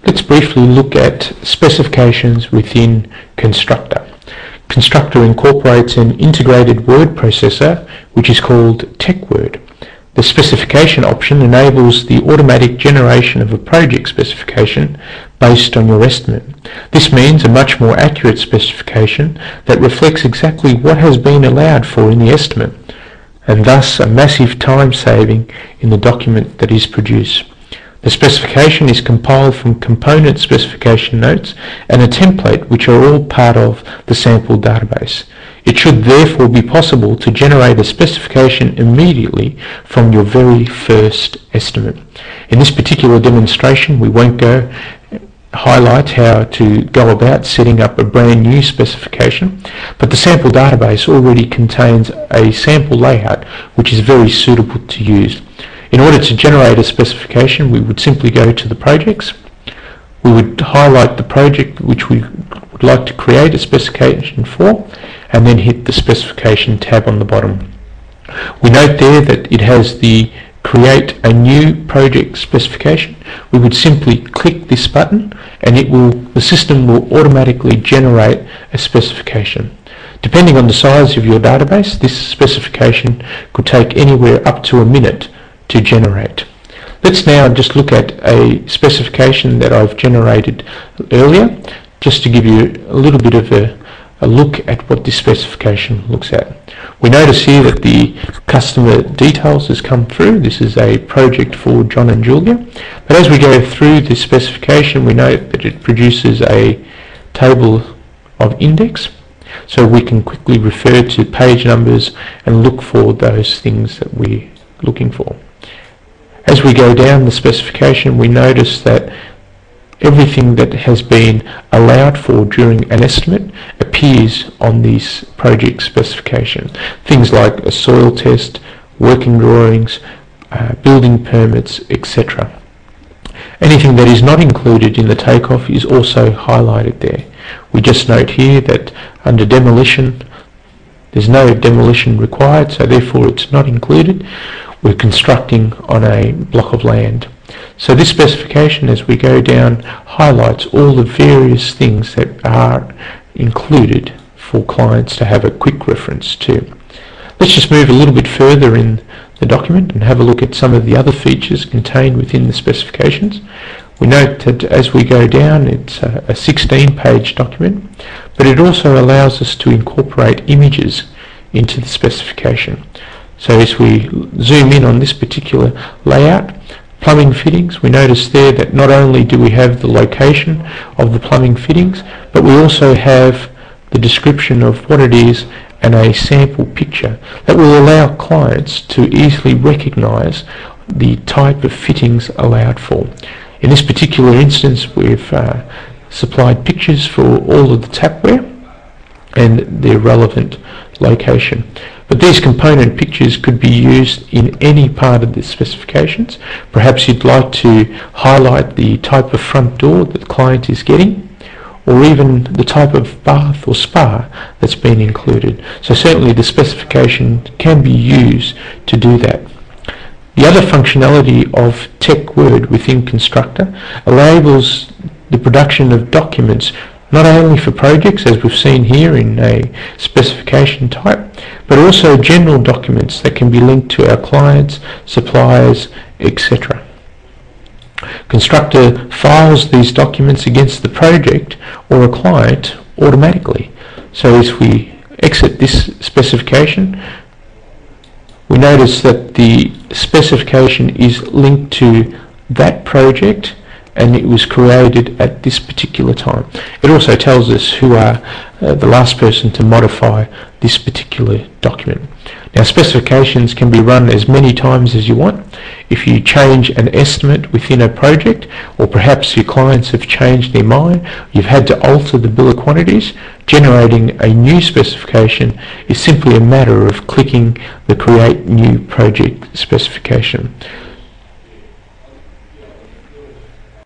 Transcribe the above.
Let's briefly look at specifications within Constructor. Constructor incorporates an integrated word processor which is called TechWord. The specification option enables the automatic generation of a project specification based on your estimate. This means a much more accurate specification that reflects exactly what has been allowed for in the estimate, and thus a massive time saving in the document that is produced. The specification is compiled from component specification notes and a template which are all part of the sample database. It should therefore be possible to generate a specification immediately from your very first estimate. In this particular demonstration, we won't highlight how to go about setting up a brand new specification, but the sample database already contains a sample layout which is very suitable to use. In order to generate a specification, we would simply go to the projects. We would highlight the project which we would like to create a specification for, and then hit the specification tab on the bottom. We note there that it has the create a new project specification. We would simply click this button and the system will automatically generate a specification. Depending on the size of your database, this specification could take anywhere up to a minute to generate. Let's now just look at a specification that I've generated earlier, just to give you a little bit of a look at what this specification looks at. We notice here that the customer details has come through. This is a project for John and Julia. But as we go through this specification, we note that it produces a table of index, so we can quickly refer to page numbers and look for those things that we're looking for. As we go down the specification, we notice that everything that has been allowed for during an estimate appears on this project specification. Things like a soil test, working drawings, building permits, etc. Anything that is not included in the takeoff is also highlighted there. We just note here that under demolition, there's no demolition required, so therefore it's not included. We're constructing on a block of land. So this specification, as we go down, highlights all the various things that are included for clients to have a quick reference to. Let's just move a little bit further in the document and have a look at some of the other features contained within the specifications. We note that as we go down, it's a 16-page document, but it also allows us to incorporate images into the specification. So as we zoom in on this particular layout, plumbing fittings, we notice there that not only do we have the location of the plumbing fittings, but we also have the description of what it is and a sample picture that will allow clients to easily recognize the type of fittings allowed for. In this particular instance, we've supplied pictures for all of the tapware and their relevant location. But these component pictures could be used in any part of the specifications. Perhaps you'd like to highlight the type of front door that the client is getting, or even the type of bath or spa that's been included. So certainly the specification can be used to do that. The other functionality of TechWord within Constructor enables the production of documents not only for projects, as we've seen here in a specification type, but also general documents that can be linked to our clients, suppliers, etc. Constructor files these documents against the project or a client automatically. So as we exit this specification, we notice that the specification is linked to that project and it was created at this particular time. It also tells us who are the last person to modify this particular document. Now, specifications can be run as many times as you want. If you change an estimate within a project, or perhaps your clients have changed their mind, you've had to alter the bill of quantities, generating a new specification is simply a matter of clicking the Create New Project specification.